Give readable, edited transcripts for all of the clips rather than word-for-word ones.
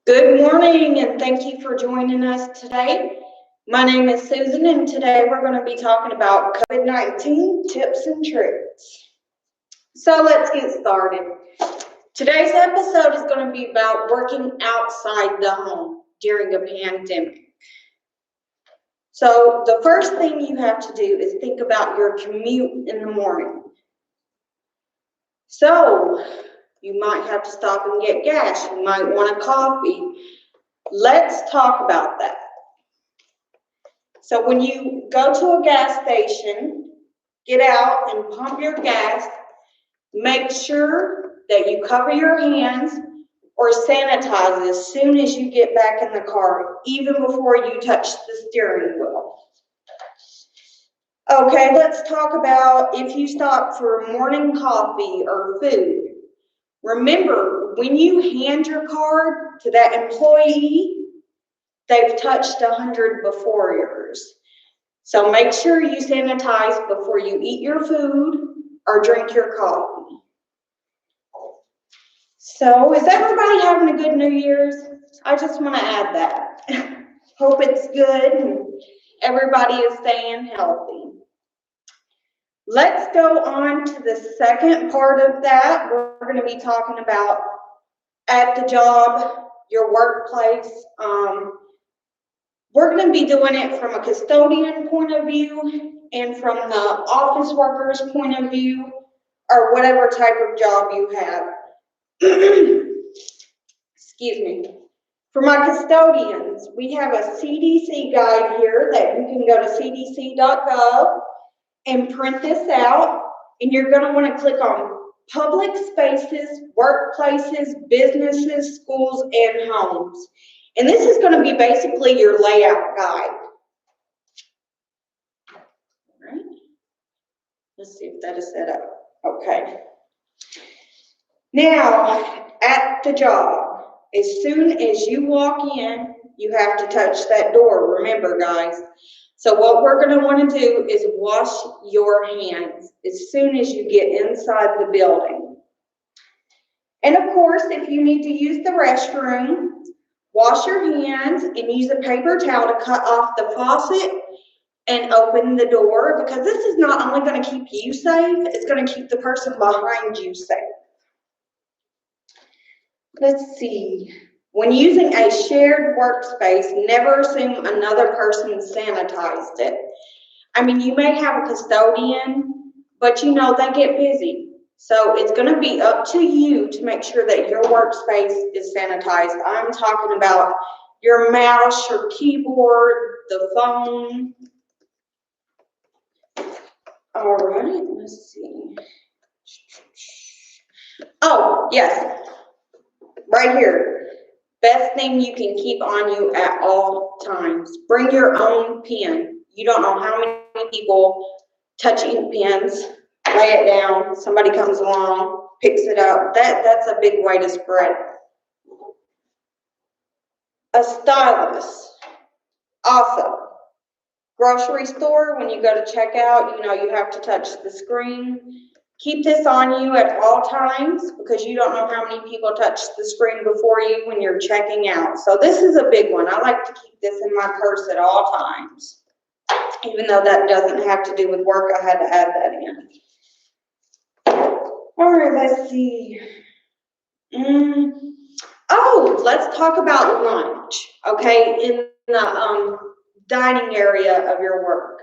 Good morning, and thank you for joining us today. My name is Susan, and today we're going to be talking about COVID-19 tips and tricks. So let's get started. Today's episode is going to be about working outside the home during a pandemic. So the first thing you have to do is think about your commute in the morning. So you might have to stop and get gas. You might want a coffee. Let's talk about that. So when you go to a gas station, get out and pump your gas. Make sure that you cover your hands or sanitize as soon as you get back in the car, even before you touch the steering wheel. Okay, let's talk about if you stop for morning coffee or food. Remember, when you hand your card to that employee, they've touched 100 before yours. So make sure you sanitize before you eat your food or drink your coffee. So is everybody having a good New Year's? I just want to add that. Hope it's good and everybody is staying healthy. Let's go on to the second part of that. We're going to be talking about at the job, your workplace. We're going to be doing it from a custodian point of view and from the office worker's point of view, or whatever type of job you have. Excuse me. For my custodians, we have a CDC guide here that you can go to cdc.gov and print this out, and you're going to want to click on public spaces, workplaces, businesses, schools, and homes. And this is going to be basically your layout guide. All right. Let's see if that is set up. Okay. Now, at the job, as soon as you walk in, you have to touch that door. Remember, guys. So what we're going to want to do is wash your hands as soon as you get inside the building. And of course, if you need to use the restroom, wash your hands and use a paper towel to cut off the faucet and open the door, because this is not only going to keep you safe, it's going to keep the person behind you safe. Let's see. When using a shared workspace, never assume another person sanitized it. I mean, you may have a custodian, but you know they get busy. So it's going to be up to you to make sure that your workspace is sanitized. I'm talking about your mouse, your keyboard, the phone. All right, let's see. Oh, yes. Right here. Best thing you can keep on you at all times. Bring your own pen. You don't know how many people touch ink pens, lay it down, somebody comes along, picks it up. That's a big way to spread it. A stylus. Also, grocery store, when you go to check out, you know you have to touch the screen. Keep this on you at all times because you don't know how many people touch the screen before you when you're checking out. So this is a big one. I like to keep this in my purse at all times. Even though that doesn't have to do with work, I had to add that in. All right, let's see. Oh, let's talk about lunch, okay, in the dining area of your work.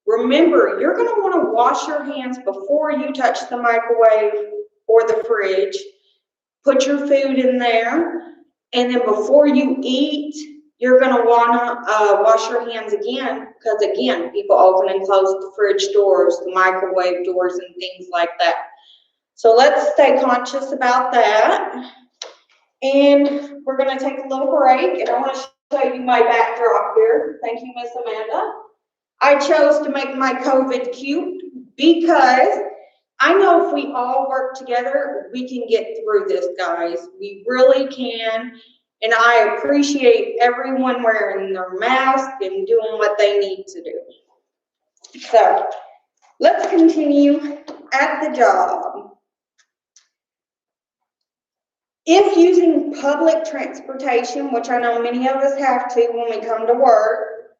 Remember, you're going to want to wash your hands before you touch the microwave or the fridge. Put your food in there, and then before you eat, you're going to want to wash your hands again, because again, people open and close the fridge doors, the microwave doors, and things like that. So let's stay conscious about that. And we're going to take a little break, and I want to show you my backdrop here. Thank you, Miss Amanda. I chose to make my COVID cute because I know if we all work together, we can get through this, guys. We really can. And I appreciate everyone wearing their mask and doing what they need to do. So let's continue at the job. If using public transportation, which I know many of us have to when we come to work,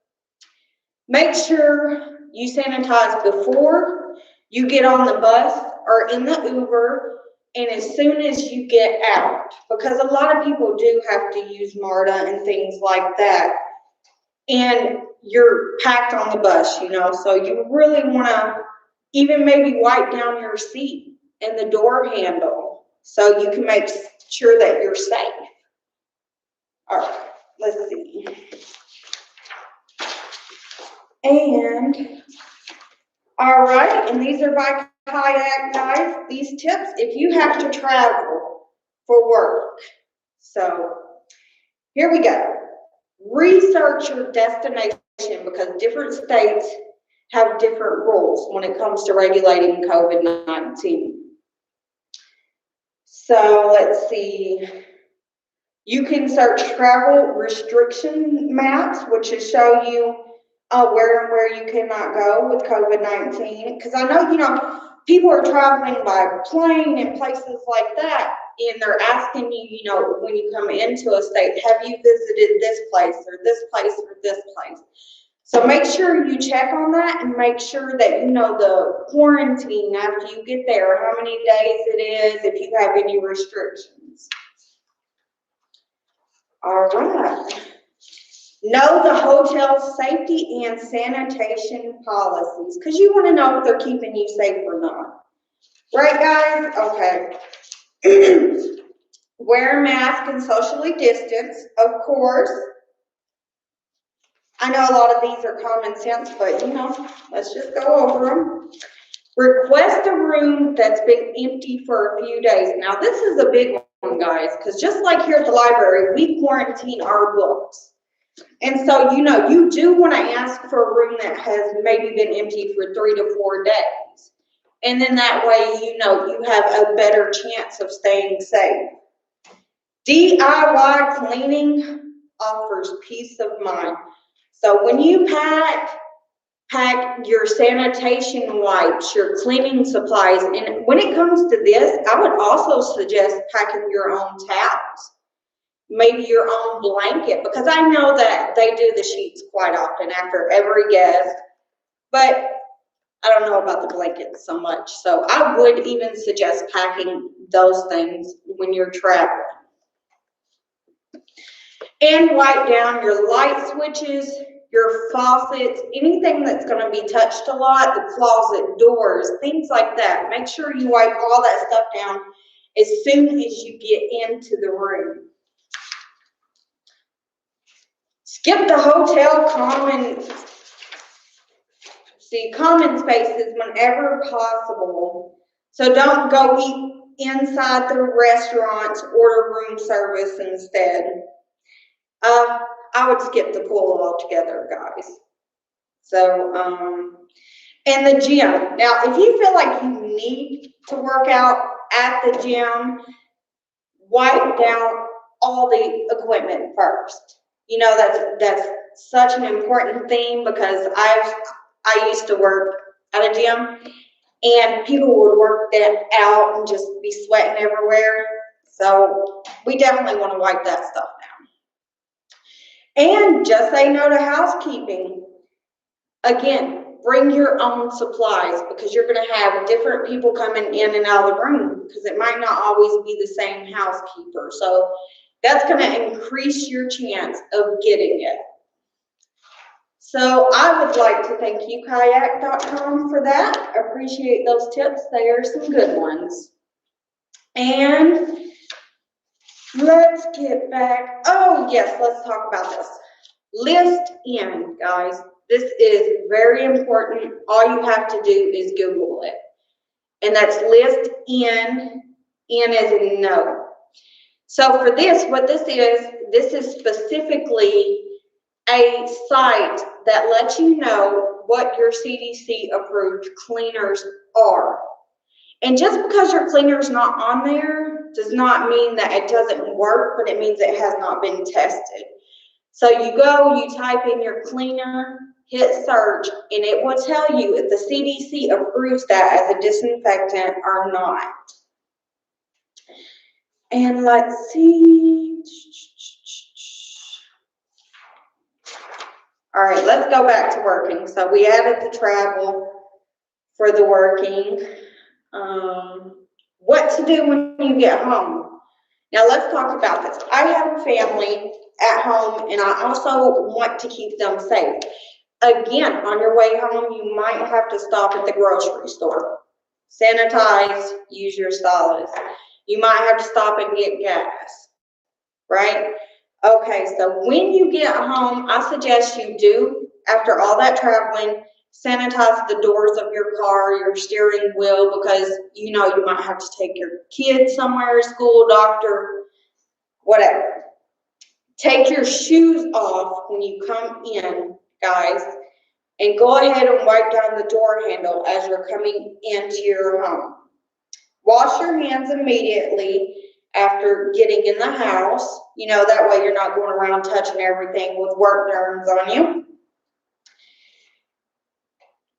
make sure you sanitize before you get on the bus or in the Uber and as soon as you get out, because a lot of people do have to use MARTA and things like that. And you're packed on the bus, you know, so you really want to even maybe wipe down your seat and the door handle so you can make sure that you're safe. All right, let's see. And all right, and these are by Kayak, guys. These tips if you have to travel for work. So here we go. Research your destination because different states have different rules when it comes to regulating COVID-19. So let's see. You can search travel restriction maps, which will show you where and where you cannot go with COVID-19. Because I know, you know, people are traveling by plane and places like that, and they're asking you, you know, when you come into a state, have you visited this place or this place or this place? So make sure you check on that and make sure that you know the quarantine after you get there, how many days it is, if you have any restrictions. All right. Know the hotel's safety and sanitation policies because you want to know if they're keeping you safe or not. Right, guys? Okay. Wear a mask and socially distance, of course. I know a lot of these are common sense, but you know, let's just go over them. Request a room that's been empty for a few days. Now, this is a big one, guys, because just like here at the library, we quarantine our books. And so, you know, you do want to ask for a room that has maybe been empty for 3 to 4 days. And then that way, you know, you have a better chance of staying safe. DIY cleaning offers peace of mind. So when you pack your sanitation wipes, your cleaning supplies, and when it comes to this, I would also suggest packing your own towels, maybe your own blanket, because I know that they do the sheets quite often after every guest, but I don't know about the blankets so much. So I would even suggest packing those things when you're traveling. And wipe down your light switches, your faucets, anything that's going to be touched a lot, the closet doors, things like that. Make sure you wipe all that stuff down as soon as you get into the room. Skip the hotel common spaces whenever possible. So don't go eat inside the restaurants, order room service instead. I would skip the pool altogether, guys. So, and the gym. Now, if you feel like you need to work out at the gym, wipe down all the equipment first. You know, that's such an important thing because I used to work at a gym and people would work that out and just be sweating everywhere. So we definitely want to wipe that stuff down. And just say no to housekeeping. Again, bring your own supplies because you're going to have different people coming in and out of the room because it might not always be the same housekeeper. So that's going to increase your chance of getting it. So I would like to thank you, kayak.com, for that. Appreciate those tips. They are some good ones. And let's get back. Oh, yes, let's talk about this. List in, guys. This is very important. All you have to do is Google it. And that's list in as in no. So for this, what this is specifically a site that lets you know what your CDC approved cleaners are. And just because your cleaner's not on there does not mean that it doesn't work, but it means it has not been tested. So you go, you type in your cleaner, hit search, and it will tell you if the CDC approves that as a disinfectant or not. And let's see. All right, let's go back to working. So we added the travel for the working. What to do when you get home. Now let's talk about this. I have a family at home and I also want to keep them safe. Again, on your way home, you might have to stop at the grocery store. Sanitize, use your solids. You might have to stop and get gas, right? Okay, so when you get home, I suggest you do, after all that traveling, sanitize the doors of your car, your steering wheel, because you know you might have to take your kids somewhere, school, doctor, whatever. Take your shoes off when you come in, guys, and go ahead and wipe down the door handle as you're coming into your home. Wash your hands immediately after getting in the house. You know, that way you're not going around touching everything with work germs on you.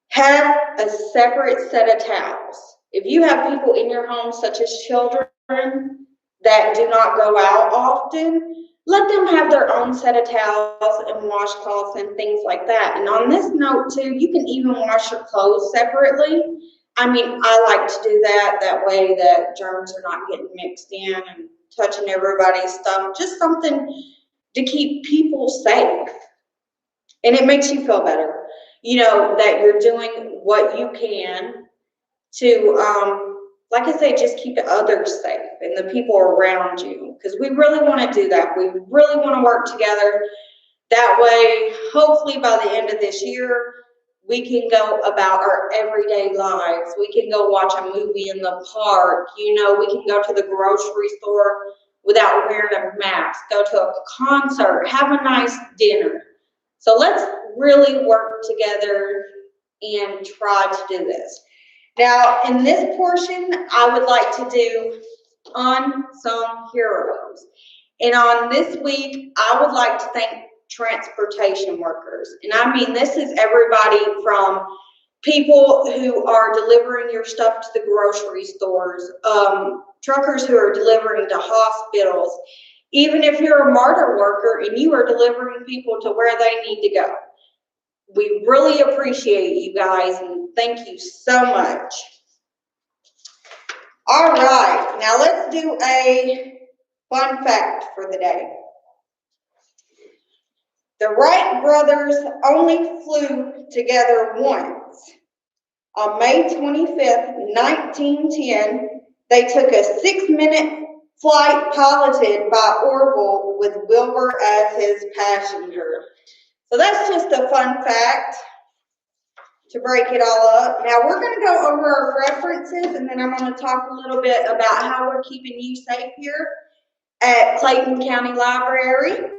Have a separate set of towels. If you have people in your home, such as children, that do not go out often, let them have their own set of towels and washcloths and things like that. And on this note too, you can even wash your clothes separately. I mean, I like to do that. That way that germs are not getting mixed in and touching everybody's stuff. Just something to keep people safe. And it makes you feel better. You know, that you're doing what you can to, like I say, just keep the others safe and the people around you. Because we really want to do that. We really want to work together. That way, hopefully by the end of this year, we can go about our everyday lives. We can go watch a movie in the park. You know, we can go to the grocery store without wearing a mask, go to a concert, have a nice dinner. So let's really work together and try to do this. Now, in this portion, I would like to do unsung heroes. And on this week, I would like to thank transportation workers. And I mean, this is everybody from people who are delivering your stuff to the grocery stores, truckers who are delivering to hospitals, even if you're a MARTA worker and you are delivering people to where they need to go. We really appreciate you guys and thank you so much. All right, now let's do a fun fact for the day. The Wright brothers only flew together once. On May 25th, 1910, they took a 6-minute flight piloted by Orville with Wilbur as his passenger. So that's just a fun fact to break it all up. Now we're going to go over our references and then I'm going to talk a little bit about how we're keeping you safe here at Clayton County Library.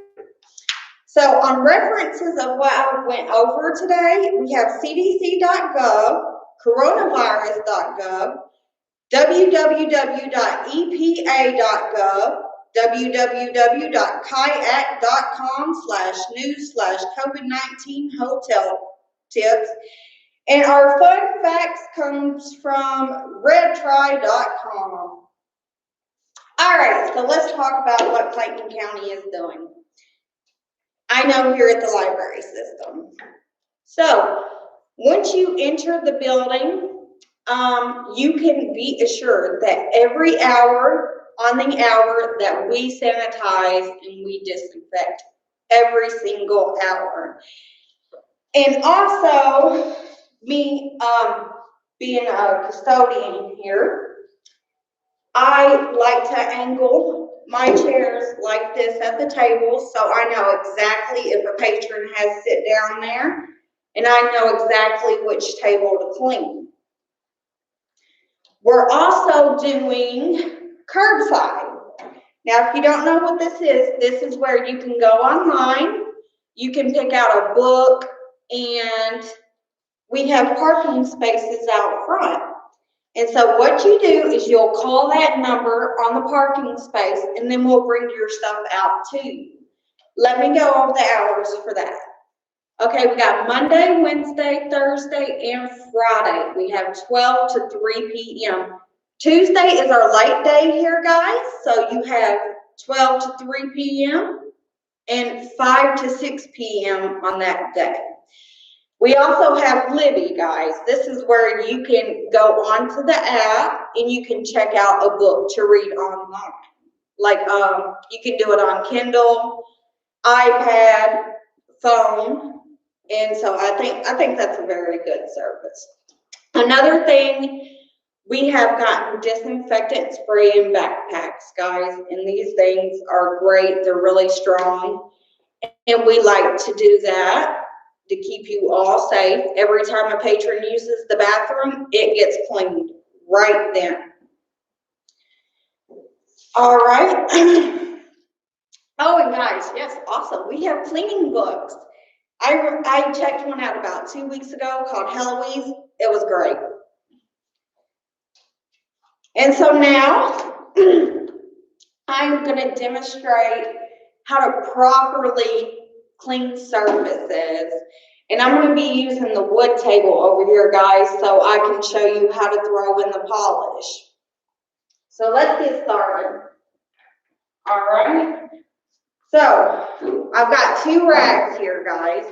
So on references of what I went over today, we have cdc.gov, coronavirus.gov, www.epa.gov, www.kayak.com/news/COVID-19 hotel tips. And our fun facts comes from redtry.com. All right, so let's talk about what Clayton County is doing. I know here at the library system. So once you enter the building, you can be assured that every hour on the hour that we sanitize and we disinfect every single hour. And also, me being a custodian here, I like to angle my chairs like this at the table so I know exactly if a patron has to sit down there and I know exactly which table to clean. We're also doing curbside. Now, if you don't know what this is where you can go online, you can pick out a book, and we have parking spaces out front. And so what you do is you'll call that number on the parking space and then we'll bring your stuff out to you. Let me go over the hours for that. Okay, we got Monday, Wednesday, Thursday, and Friday. We have 12 to 3 p.m. Tuesday is our light day here, guys. So you have 12 to 3 p.m. and 5 to 6 p.m. on that day. We also have Libby, guys. This is where you can go onto the app and you can check out a book to read online. Like you can do it on Kindle, iPad, phone, and so I think that's a very good service. Another thing, we have gotten disinfectant spray in backpacks, guys, and these things are great. They're really strong, and we like to do that to keep you all safe. Every time a patron uses the bathroom, it gets cleaned right then. All right. Oh, and guys, yes, awesome. We have cleaning books. I checked one out about 2 weeks ago called Heloise. It was great. And so now I'm going to demonstrate how to properly clean surfaces. And I'm going to be using the wood table over here, guys, so I can show you how to throw in the polish. So let's get started. All right. So I've got 2 rags here, guys.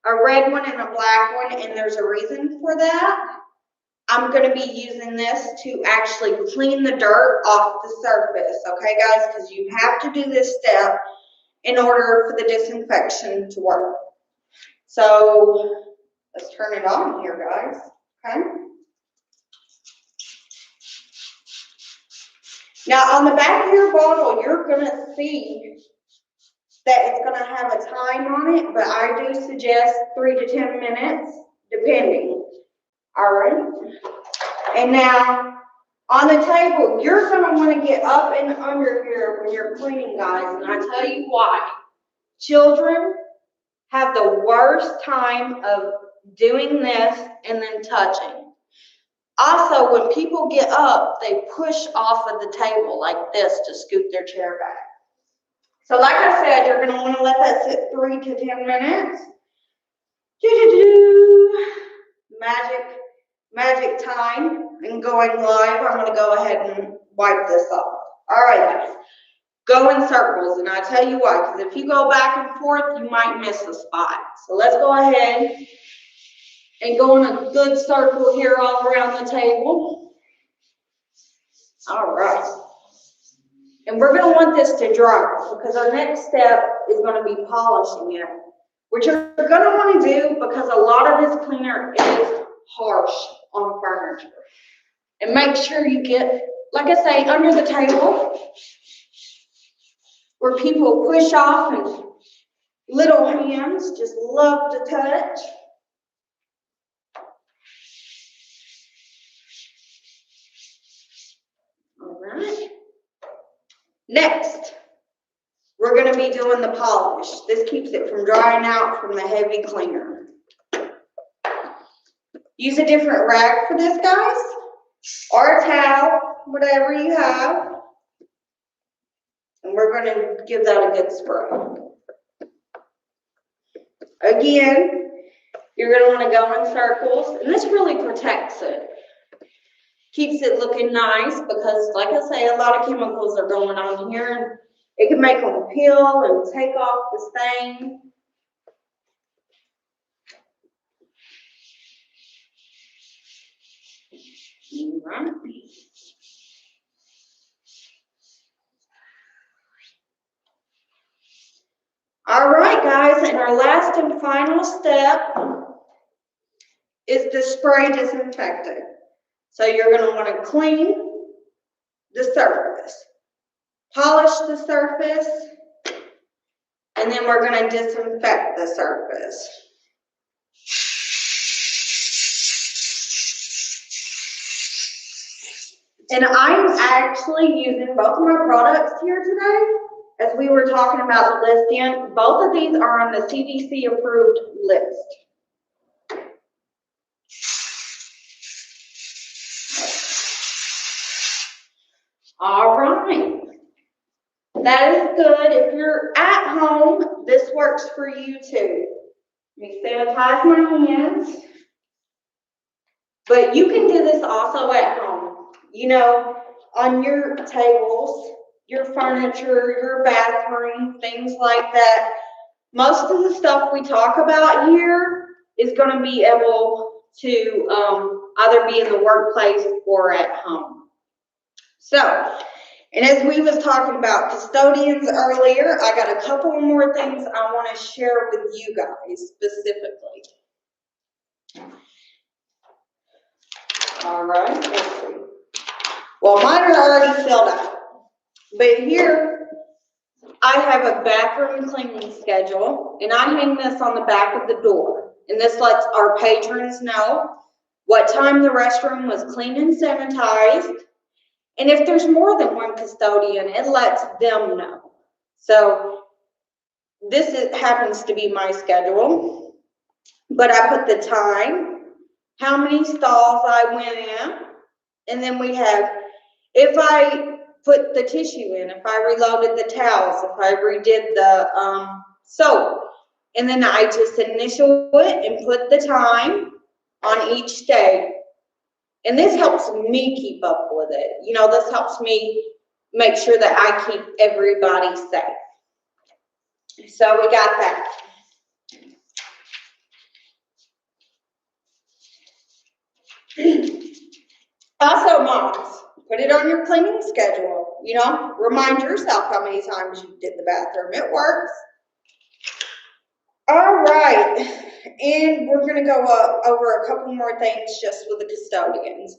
A red one and a black one, and there's a reason for that. I'm going to be using this to actually clean the dirt off the surface, okay, guys? Because you have to do this step in order for the disinfection to work. So let's turn it on here, guys, okay? Now, on the back of your bottle, you're going to see that it's going to have a time on it, but I do suggest 3 to 10 minutes, depending. All right. And now, on the table, you're going to want to get up and under here when you're cleaning, guys, and I tell you why. Children have the worst time of doing this and then touching. Also, when people get up, they push off of the table like this to scoot their chair back. So like I said, you're going to want to let that sit 3 to 10 minutes. Magic time and going live. I'm going to go ahead and wipe this off. All right, guys. Go in circles, and I'll tell you why. Because if you go back and forth, you might miss a spot. So let's go ahead and go in a good circle here all around the table. All right. And we're going to want this to dry because our next step is going to be polishing it, which you're going to want to do because a lot of this cleaner is harsh on furniture. And make sure you get, like I say, under the table where people push off and little hands just love to touch. All right. Next, we're going to be doing the polish. This keeps it from drying out from the heavy cleaner. Use a different rag for this, guys, or a towel, whatever you have. And we're going to give that a good spray. Again, you're going to want to go in circles, and this really protects it. Keeps it looking nice because, like I say, a lot of chemicals are going on here, and it can make them peel and take off the stain. Right. All right, guys, and our last and final step is the spray disinfectant. So you're going to want to clean the surface, polish the surface, and then we're going to disinfect the surface. And I'm actually using both of my products here today. As we were talking about the listing, both of these are on the CDC approved list. All right. That is good. If you're at home, this works for you too. Let me sanitize my hands. But you can do this also at home. you know, on your tables, your furniture, your bathroom, things like that. Most of the stuff we talk about here is going to be able to either be in the workplace or at home. So, and as we was talking about custodians earlier, I got a couple more things I want to share with you guys specifically. All right, let's see. Well, mine are already filled out, but here I have a bathroom cleaning schedule, and I hang this on the back of the door, and this lets our patrons know what time the restroom was cleaned and sanitized, and if there's more than one custodian, it lets them know. So this happens to be my schedule, but I put the time, how many stalls I went in, and then we have, if I put the tissue in, if I reloaded the towels, if I redid the soap, and then I just initial it and put the time on each day. And this helps me keep up with it. You know, this helps me make sure that I keep everybody safe. So we got that. Also, moms, put it on your cleaning schedule. You know, remind yourself how many times you did the bathroom. It works. All right. And we're going to go over a couple more things just with the custodians.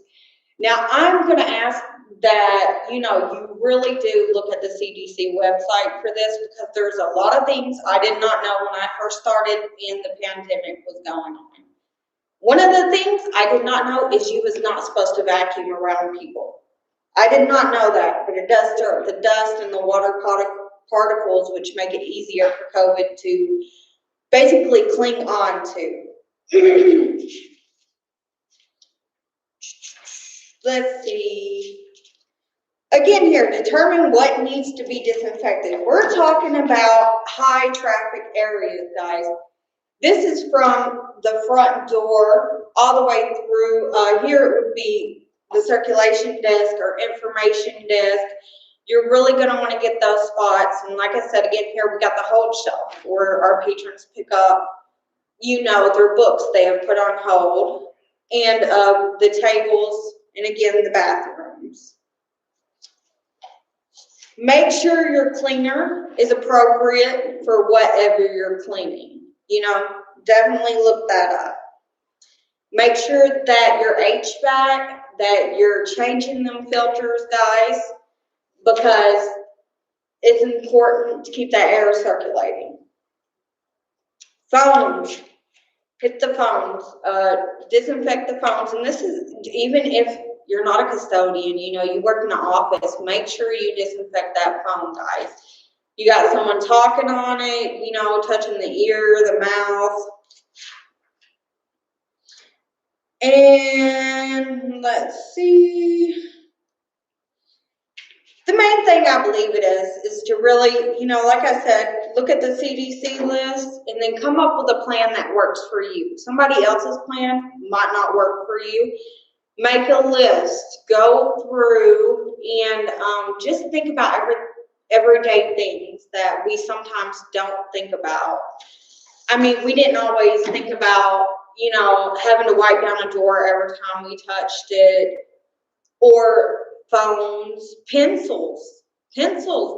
Now, I'm going to ask that, you know, you really do look at the CDC website for this, because there's a lot of things I did not know when I first started and the pandemic was going on. One of the things I did not know is you was not supposed to vacuum around people. I did not know that, but it does stir up the dust and the water particles, which make it easier for COVID to basically cling on to. Let's see. Again here, determine what needs to be disinfected. We're talking about high traffic areas, guys. This is from the front door all the way through. Here it would be the circulation desk or information desk. You're really going to want to get those spots. And like I said, again, here we got the hold shelf where our patrons pick up, you know, their books they have put on hold, and the tables, and again, the bathrooms. Make sure your cleaner is appropriate for whatever you're cleaning. You know, definitely look that up. Make sure that your HVAC, that you're changing them filters, guys, because it's important to keep that air circulating. Phones. Hit the phones, disinfect the phones, and this is even if you're not a custodian, you know, you work in an office, make sure you disinfect that phone, guys. You got someone talking on it, you know, touching the ear, the mouth. And let's see. The main thing I believe it is to really, you know, like I said, look at the CDC list and then come up with a plan that works for you. Somebody else's plan might not work for you. Make a list, go through, and just think about everyday things that we sometimes don't think about. I mean, we didn't always think about, you know, having to wipe down a door every time we touched it, or phones, pencils,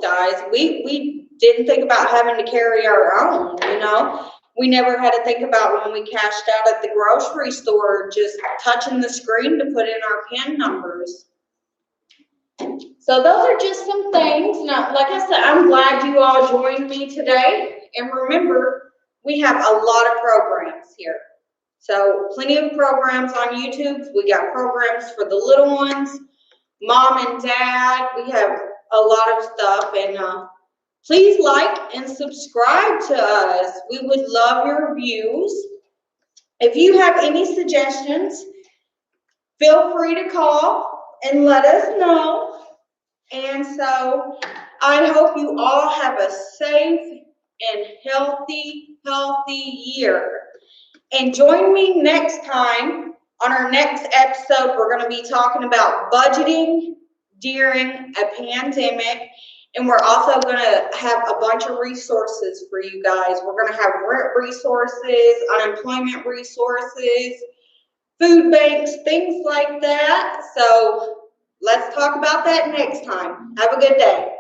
guys. We didn't think about having to carry our own, you know. We never had to think about when we cashed out at the grocery store, just touching the screen to put in our PIN numbers. So those are just some things. Now, like I said, I'm glad you all joined me today. And remember, we have a lot of programs here. So plenty of programs on YouTube. We got programs for the little ones, mom and dad. We have a lot of stuff, and please like and subscribe to us. We would love your reviews. If you have any suggestions, feel free to call and let us know. And so I hope you all have a safe and healthy year. And join me next time On our next episode, we're going to be talking about budgeting during a pandemic. And we're also going to have a bunch of resources for you guys. We're going to have rent resources, unemployment resources, food banks, things like that. So let's talk about that next time. Have a good day.